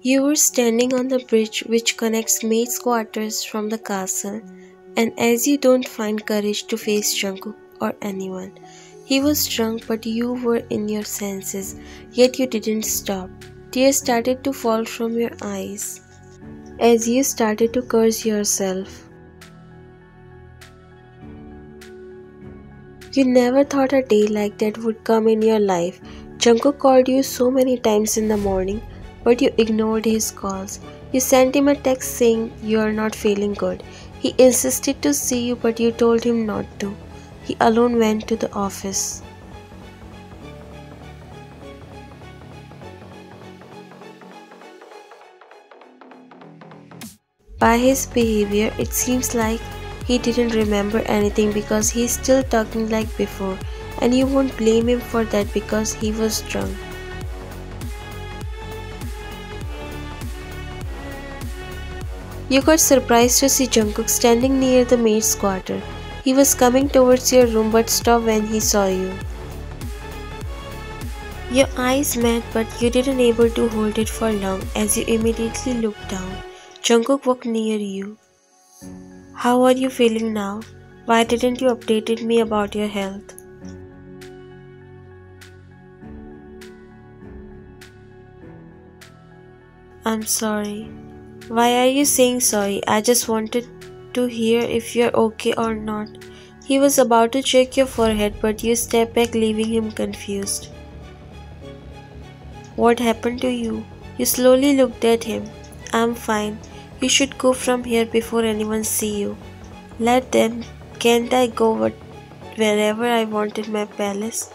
You were standing on the bridge which connects maid's quarters from the castle, and as you don't find courage to face Jungkook or anyone. He was drunk, but you were in your senses, yet you didn't stop. Tears started to fall from your eyes as you started to curse yourself. You never thought a day like that would come in your life. Jungkook called you so many times in the morning, but you ignored his calls. You sent him a text saying you are not feeling good. He insisted to see you, but you told him not to. He alone went to the office. By his behavior, it seems like he didn't remember anything because he's still talking like before, and you won't blame him for that because he was drunk. You got surprised to see Jungkook standing near the maid's quarter. He was coming towards your room but stopped when he saw you. Your eyes met, but you didn't able to hold it for long as you immediately looked down. Jungkook walked near you. How are you feeling now? Why didn't you update me about your health? I'm sorry. Why are you saying sorry? I just wanted to hear if you're okay or not. He was about to check your forehead, but you stepped back, leaving him confused. What happened to you? You slowly looked at him. I'm fine. You should go from here before anyone see you. Let them. Can't I go wherever I want in my palace?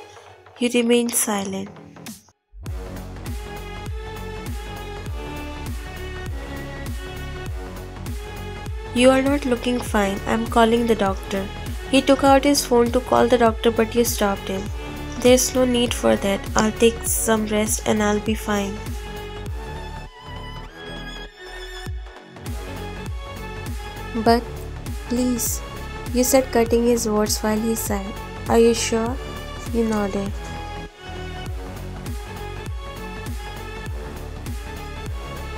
You remained silent. You are not looking fine. I'm calling the doctor. He took out his phone to call the doctor, but you stopped him. There's no need for that. I'll take some rest and I'll be fine. But please, you said, cutting his words while he sighed. Are you sure? You nodded.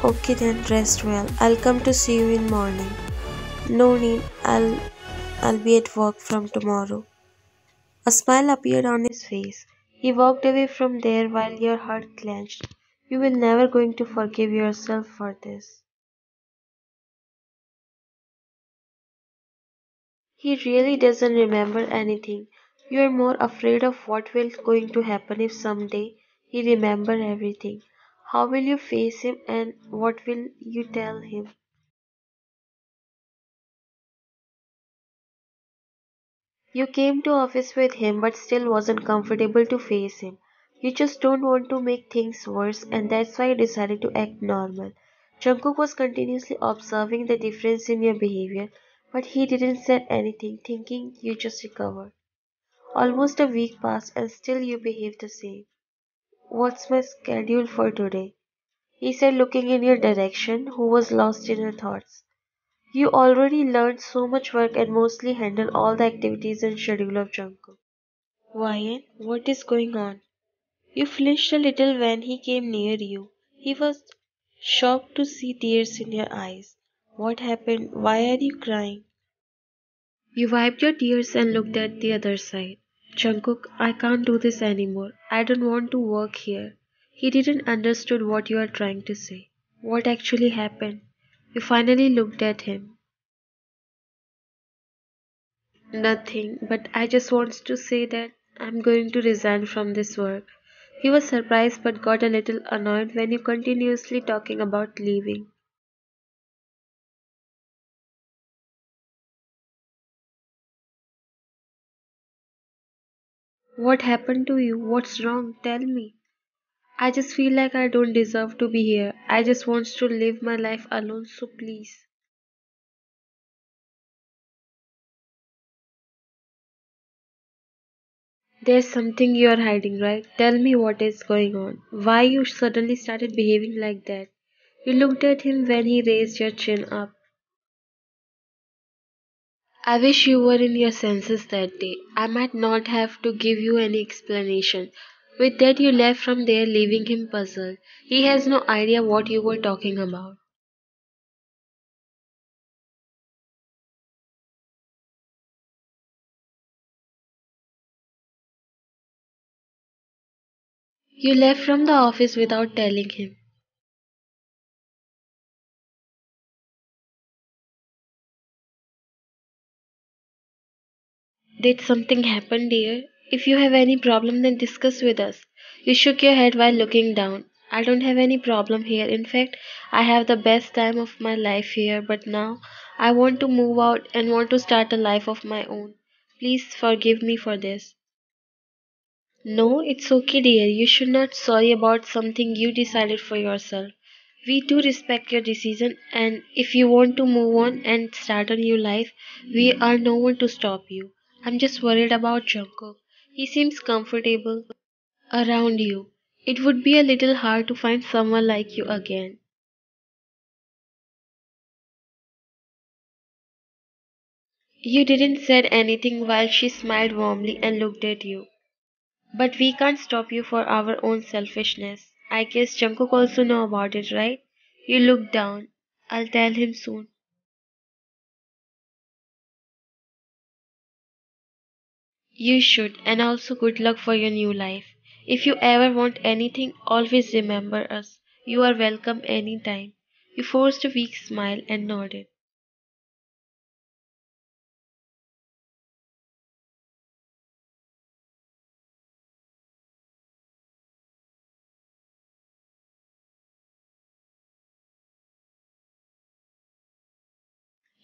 Okay then, rest well. I'll come to see you in morning. No need, I'll be at work from tomorrow. A smile appeared on his face. He walked away from there while your heart clenched. You will never going to forgive yourself for this. He really doesn't remember anything. You are more afraid of what will going to happen if someday he remember everything. How will you face him and what will you tell him? You came to office with him but still wasn't comfortable to face him. You just don't want to make things worse and that's why you decided to act normal. Jungkook was continuously observing the difference in your behavior, but he didn't say anything, thinking you just recovered. Almost a week passed and still you behave the same. What's my schedule for today? He said, looking in your direction, who was lost in her thoughts. You already learned so much work and mostly handle all the activities and schedule of Jungkook. Wyan, what is going on? You flinched a little when he came near you. He was shocked to see tears in your eyes. What happened? Why are you crying? You wiped your tears and looked at the other side. Jungkook, I can't do this anymore. I don't want to work here. He didn't understood what you are trying to say. What actually happened? You finally looked at him. Nothing, but I just want to say that I'm going to resign from this work. He was surprised but got a little annoyed when you continuously talking about leaving. What happened to you? What's wrong? Tell me. I just feel like I don't deserve to be here. I just want to live my life alone, so please. There's something you are hiding, right? Tell me what is going on. Why you suddenly started behaving like that? You looked at him when he raised your chin up. I wish you were in your senses that day. I might not have to give you any explanation. With that, you left from there, leaving him puzzled. He has no idea what you were talking about. You left from the office without telling him. Did something happen, dear? If you have any problem, then discuss with us. You shook your head while looking down. I don't have any problem here. In fact, I have the best time of my life here, but now I want to move out and want to start a life of my own. Please forgive me for this. No, it's okay, dear. You should not sorry about something you decided for yourself. We do respect your decision, and if you want to move on and start a new life, we are no one to stop you. I'm just worried about Jungkook. He seems comfortable around you. It would be a little hard to find someone like you again. You didn't said anything while she smiled warmly and looked at you. But we can't stop you for our own selfishness. I guess Jungkook also know about it, right? You look down. I'll tell him soon. You should, and also good luck for your new life. If you ever want anything, always remember us. You are welcome anytime. You forced a weak smile and nodded.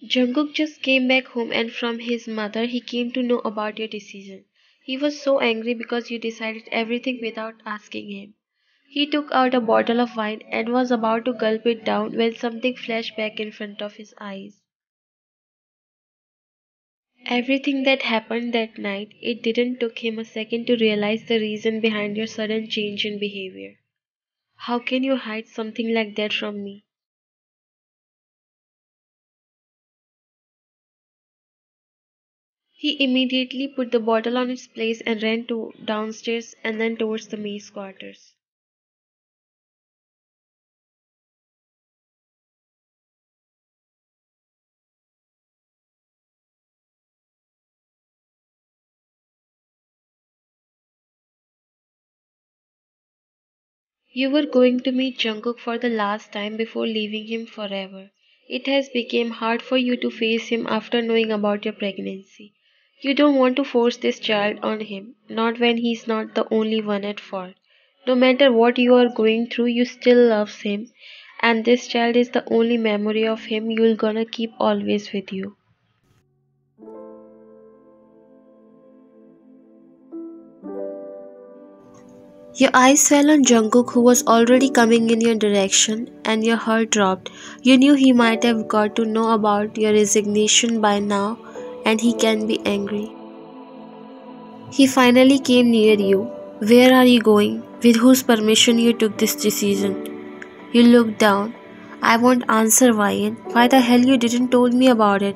Jungkook just came back home and from his mother he came to know about your decision. He was so angry because you decided everything without asking him. He took out a bottle of wine and was about to gulp it down when something flashed back in front of his eyes. Everything that happened that night, it didn't took him a second to realize the reason behind your sudden change in behavior. How can you hide something like that from me? He immediately put the bottle on its place and ran downstairs and then towards the maid's quarters. You were going to meet Jungkook for the last time before leaving him forever. It has become hard for you to face him after knowing about your pregnancy. You don't want to force this child on him, not when he's not the only one at fault. No matter what you are going through, you still love him, and this child is the only memory of him you're gonna keep always with you. Your eyes fell on Jungkook who was already coming in your direction and your heart dropped. You knew he might have got to know about your resignation by now and he can be angry. He finally came near you. Where are you going? With whose permission you took this decision? You looked down. I won't answer, Ryan. Why the hell you didn't told me about it?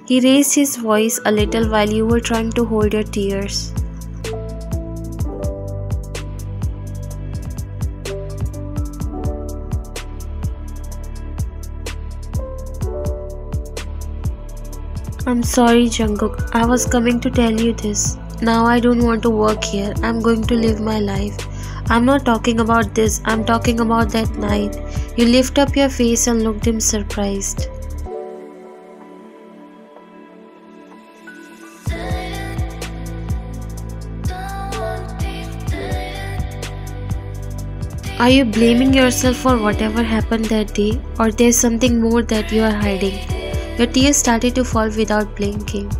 He raised his voice a little while you were trying to hold your tears. I'm sorry, Jungkook. I was coming to tell you this. Now I don't want to work here. I'm going to live my life. I'm not talking about this. I'm talking about that night. You lift up your face and looked him surprised. Are you blaming yourself for whatever happened that day, or there's something more that you are hiding? Your tears started to fall without blinking.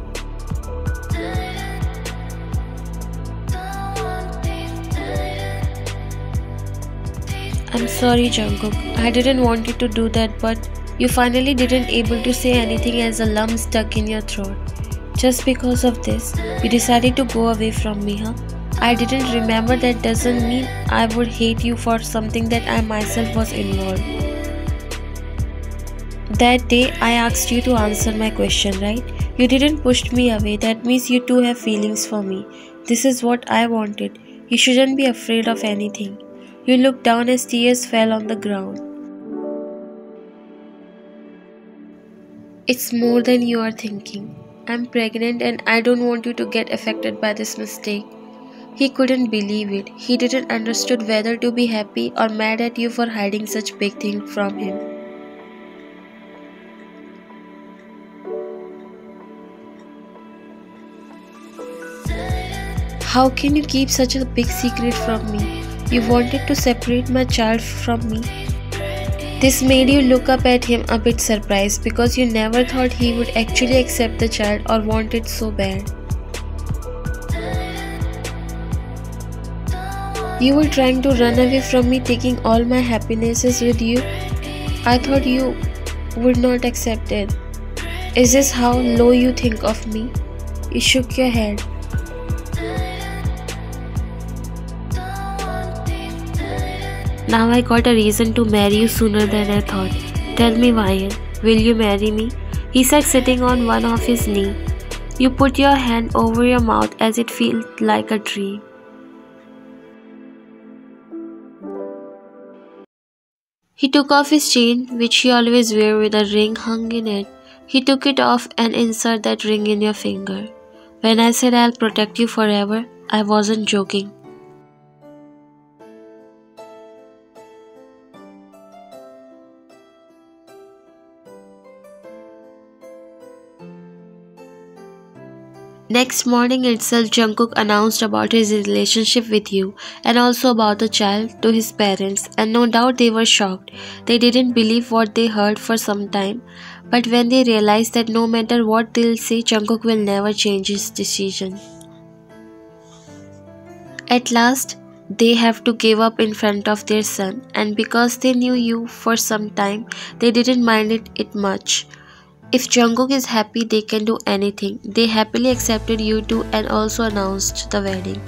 I'm sorry, Jungkook. I didn't want you to do that, but you finally didn't able to say anything as a lump stuck in your throat. Just because of this, you decided to go away from me, huh? I didn't remember. That doesn't mean I would hate you for something that I myself was involved. That day I asked you to answer my question, right? You didn't push me away. That means you too have feelings for me. This is what I wanted. You shouldn't be afraid of anything. You looked down as tears fell on the ground. It's more than you are thinking. I'm pregnant and I don't want you to get affected by this mistake. He couldn't believe it. He didn't understood whether to be happy or mad at you for hiding such big thing from him. How can you keep such a big secret from me? You wanted to separate my child from me. This made you look up at him a bit surprised because you never thought he would actually accept the child or want it so bad. You were trying to run away from me, taking all my happinesses with you. I thought you would not accept it. Is this how low you think of me? You shook your head. Now I got a reason to marry you sooner than I thought. Tell me, Ryan, will you marry me? He said, sitting on one of his knees. You put your hand over your mouth as it felt like a dream. He took off his chain, which he always wore with a ring hung in it. He took it off and inserted that ring in your finger. When I said I'll protect you forever, I wasn't joking. Next morning itself, Jungkook announced about his relationship with you and also about the child to his parents, and no doubt they were shocked. They didn't believe what they heard for some time, but when they realized that no matter what they'll say, Jungkook will never change his decision. At last, they have to give up in front of their son, and because they knew you for some time, they didn't mind it much. If Jungkook is happy, they can do anything. They happily accepted you too and also announced the wedding.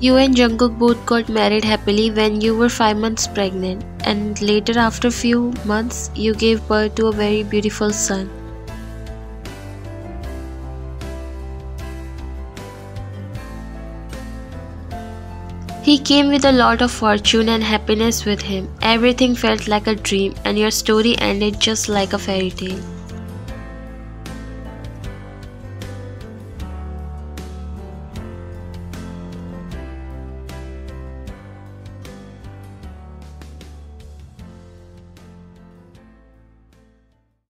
You and Jungkook both got married happily when you were 5 months pregnant, and later after few months, you gave birth to a very beautiful son. He came with a lot of fortune and happiness with him. Everything felt like a dream and your story ended just like a fairy tale.